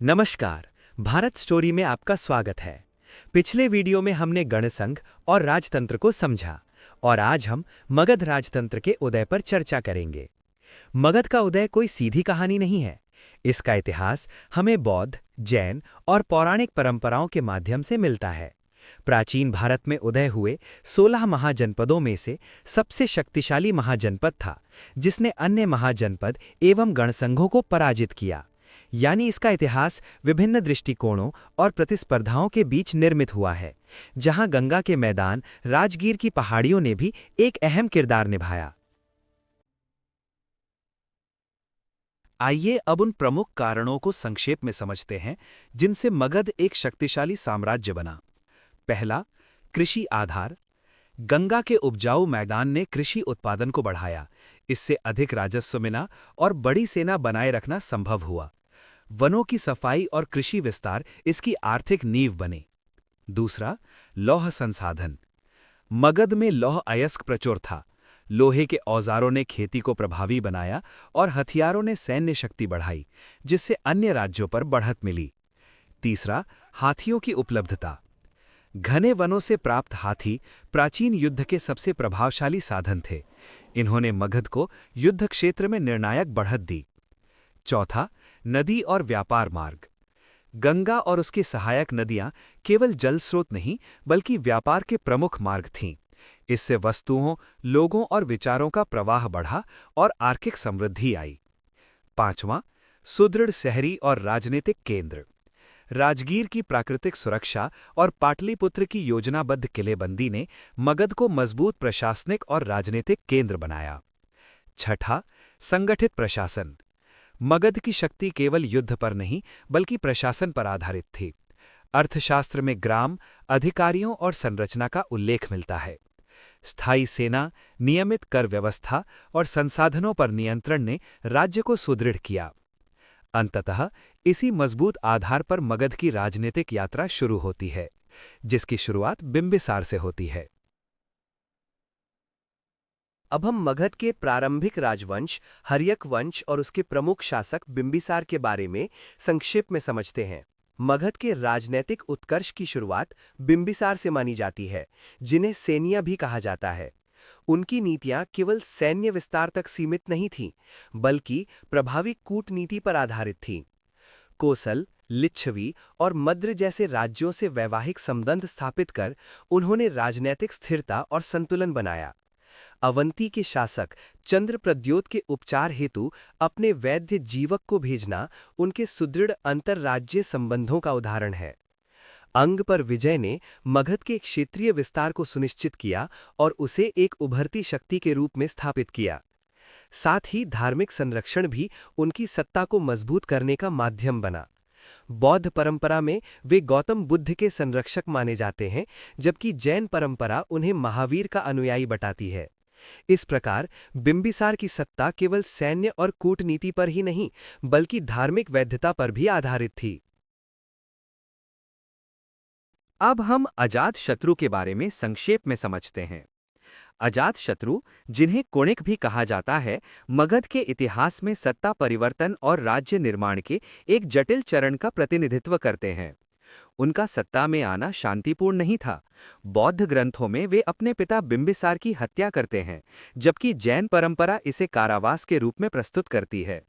नमस्कार। भारत स्टोरी में आपका स्वागत है। पिछले वीडियो में हमने गणसंघ और राजतंत्र को समझा और आज हम मगध राजतंत्र के उदय पर चर्चा करेंगे। मगध का उदय कोई सीधी कहानी नहीं है। इसका इतिहास हमें बौद्ध, जैन और पौराणिक परंपराओं के माध्यम से मिलता है। प्राचीन भारत में उदय हुए 16 महाजनपदों में से सबसे शक्तिशाली महाजनपद था, जिसने अन्य महाजनपद एवं गणसंघों को पराजित किया। यानी इसका इतिहास विभिन्न दृष्टिकोणों और प्रतिस्पर्धाओं के बीच निर्मित हुआ है, जहां गंगा के मैदान, राजगीर की पहाड़ियों ने भी एक अहम किरदार निभाया। आइए अब उन प्रमुख कारणों को संक्षेप में समझते हैं जिनसे मगध एक शक्तिशाली साम्राज्य बना। पहला, कृषि आधार। गंगा के उपजाऊ मैदान ने कृषि उत्पादन को बढ़ाया। इससे अधिक राजस्व मिला और बड़ी सेना बनाए रखना संभव हुआ। वनों की सफाई और कृषि विस्तार इसकी आर्थिक नींव बने। दूसरा, लौह संसाधन। मगध में लौह अयस्क प्रचुर था। लोहे के औजारों ने खेती को प्रभावी बनाया और हथियारों ने सैन्य शक्ति बढ़ाई, जिससे अन्य राज्यों पर बढ़त मिली। तीसरा, हाथियों की उपलब्धता। घने वनों से प्राप्त हाथी प्राचीन युद्ध के सबसे प्रभावशाली साधन थे। इन्होंने मगध को युद्ध क्षेत्र में निर्णायक बढ़त दी। चौथा, नदी और व्यापार मार्ग। गंगा और उसकी सहायक नदियां केवल जल स्रोत नहीं बल्कि व्यापार के प्रमुख मार्ग थीं। इससे वस्तुओं, लोगों और विचारों का प्रवाह बढ़ा और आर्थिक समृद्धि आई। पांचवां, सुदृढ़ शहरी और राजनीतिक केंद्र। राजगीर की प्राकृतिक सुरक्षा और पाटलिपुत्र की योजनाबद्ध किलेबंदी ने मगध को मजबूत प्रशासनिक और राजनीतिक केंद्र बनाया। छठा, संगठित प्रशासन। मगध की शक्ति केवल युद्ध पर नहीं बल्कि प्रशासन पर आधारित थी। अर्थशास्त्र में ग्राम, अधिकारियों और संरचना का उल्लेख मिलता है। स्थायी सेना, नियमित कर व्यवस्था और संसाधनों पर नियंत्रण ने राज्य को सुदृढ़ किया। अंततः इसी मजबूत आधार पर मगध की राजनीतिक यात्रा शुरू होती है, जिसकी शुरुआत बिंबिसार से होती है। अब हम मगध के प्रारंभिक राजवंश हर्यक वंश और उसके प्रमुख शासक बिंबिसार के बारे में संक्षेप में समझते हैं। मगध के राजनैतिक उत्कर्ष की शुरुआत बिंबिसार से मानी जाती है, जिन्हें सेनिया भी कहा जाता है। उनकी नीतियां केवल सैन्य विस्तार तक सीमित नहीं थीं, बल्कि प्रभावी कूटनीति पर आधारित थीं। कोसल, लिच्छवी और मद्र जैसे राज्यों से वैवाहिक संबंध स्थापित कर उन्होंने राजनैतिक स्थिरता और संतुलन बनाया। अवंती के शासक चंद्रप्रद्योत के उपचार हेतु अपने वैद्य जीवक को भेजना उनके सुदृढ़ अंतर्राज्यीय संबंधों का उदाहरण है। अंग पर विजय ने मगध के क्षेत्रीय विस्तार को सुनिश्चित किया और उसे एक उभरती शक्ति के रूप में स्थापित किया। साथ ही धार्मिक संरक्षण भी उनकी सत्ता को मजबूत करने का माध्यम बना। बौद्ध परंपरा में वे गौतम बुद्ध के संरक्षक माने जाते हैं, जबकि जैन परंपरा उन्हें महावीर का अनुयायी बताती है। इस प्रकार बिंबिसार की सत्ता केवल सैन्य और कूटनीति पर ही नहीं बल्कि धार्मिक वैधता पर भी आधारित थी। अब हम अजातशत्रु के बारे में संक्षेप में समझते हैं। अजातशत्रु, जिन्हें कुणिक भी कहा जाता है, मगध के इतिहास में सत्ता परिवर्तन और राज्य निर्माण के एक जटिल चरण का प्रतिनिधित्व करते हैं। उनका सत्ता में आना शांतिपूर्ण नहीं था। बौद्ध ग्रंथों में वे अपने पिता बिंबिसार की हत्या करते हैं, जबकि जैन परंपरा इसे कारावास के रूप में प्रस्तुत करती है।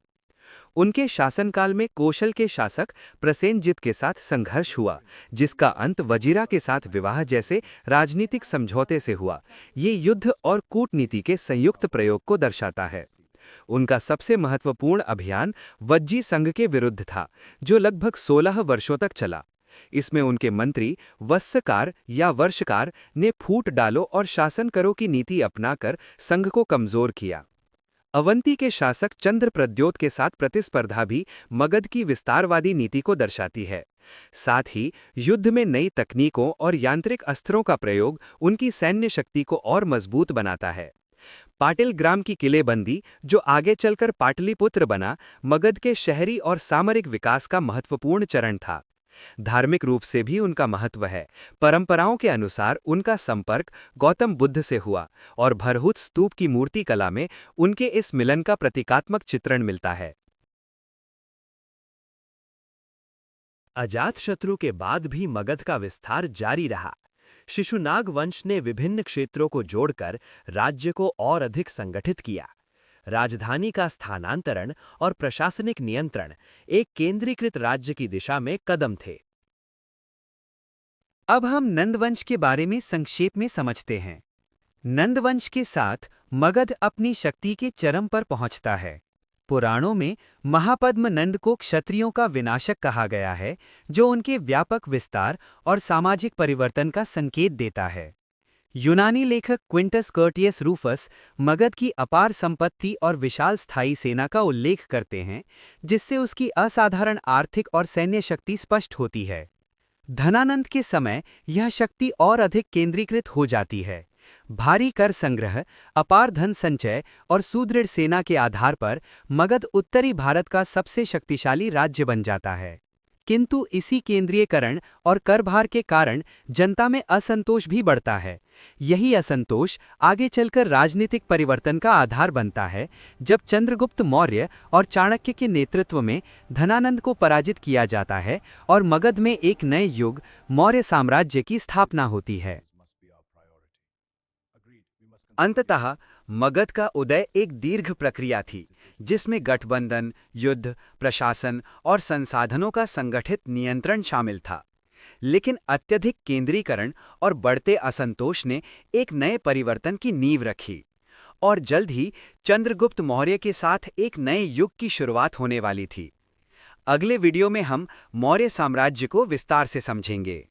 उनके शासनकाल में कौशल के शासक प्रसेनजित के साथ संघर्ष हुआ, जिसका अंत वजीरा के साथ विवाह जैसे राजनीतिक समझौते से हुआ। ये युद्ध और कूटनीति के संयुक्त प्रयोग को दर्शाता है। उनका सबसे महत्वपूर्ण अभियान वज्जी संघ के विरुद्ध था, जो लगभग 16 वर्षों तक चला। इसमें उनके मंत्री वत्सकार या वर्षकार ने फूट डालो और शासन करो की नीति अपनाकर संघ को कमजोर किया। अवंती के शासक चंद्रप्रद्योत के साथ प्रतिस्पर्धा भी मगध की विस्तारवादी नीति को दर्शाती है। साथ ही युद्ध में नई तकनीकों और यांत्रिक अस्त्रों का प्रयोग उनकी सैन्य शक्ति को और मजबूत बनाता है। पाटिल ग्राम की किलेबंदी, जो आगे चलकर पाटलिपुत्र बना, मगध के शहरी और सामरिक विकास का महत्वपूर्ण चरण था। धार्मिक रूप से भी उनका महत्व है। परंपराओं के अनुसार उनका संपर्क गौतम बुद्ध से हुआ और भरहुत स्तूप की मूर्ति कला में उनके इस मिलन का प्रतीकात्मक चित्रण मिलता है। अजातशत्रु के बाद भी मगध का विस्तार जारी रहा। शिशुनाग वंश ने विभिन्न क्षेत्रों को जोड़कर राज्य को और अधिक संगठित किया। राजधानी का स्थानांतरण और प्रशासनिक नियंत्रण एक केंद्रीकृत राज्य की दिशा में कदम थे। अब हम नंदवंश के बारे में संक्षेप में समझते हैं। नंदवंश के साथ मगध अपनी शक्ति के चरम पर पहुंचता है। पुराणों में महापद्म नंद को क्षत्रियों का विनाशक कहा गया है, जो उनके व्यापक विस्तार और सामाजिक परिवर्तन का संकेत देता है। यूनानी लेखक क्विंटस कर्टियस रूफस मगध की अपार संपत्ति और विशाल स्थायी सेना का उल्लेख करते हैं, जिससे उसकी असाधारण आर्थिक और सैन्य शक्ति स्पष्ट होती है। धनानंद के समय यह शक्ति और अधिक केंद्रीकृत हो जाती है। भारी कर संग्रह, अपार धन संचय और सुदृढ़ सेना के आधार पर मगध उत्तरी भारत का सबसे शक्तिशाली राज्य बन जाता है। किंतु इसी केंद्रीयकरण और करभार के कारण जनता में असंतोष भी बढ़ता है। यही असंतोष आगे चलकर राजनीतिक परिवर्तन का आधार बनता है, जब चंद्रगुप्त मौर्य और चाणक्य के नेतृत्व में धनानंद को पराजित किया जाता है और मगध में एक नए युग, मौर्य साम्राज्य की स्थापना होती है। अंततः मगध का उदय एक दीर्घ प्रक्रिया थी, जिसमें गठबंधन, युद्ध, प्रशासन और संसाधनों का संगठित नियंत्रण शामिल था। लेकिन अत्यधिक केंद्रीकरण और बढ़ते असंतोष ने एक नए परिवर्तन की नींव रखी, और जल्द ही चंद्रगुप्त मौर्य के साथ एक नए युग की शुरुआत होने वाली थी। अगले वीडियो में हम मौर्य साम्राज्य को विस्तार से समझेंगे।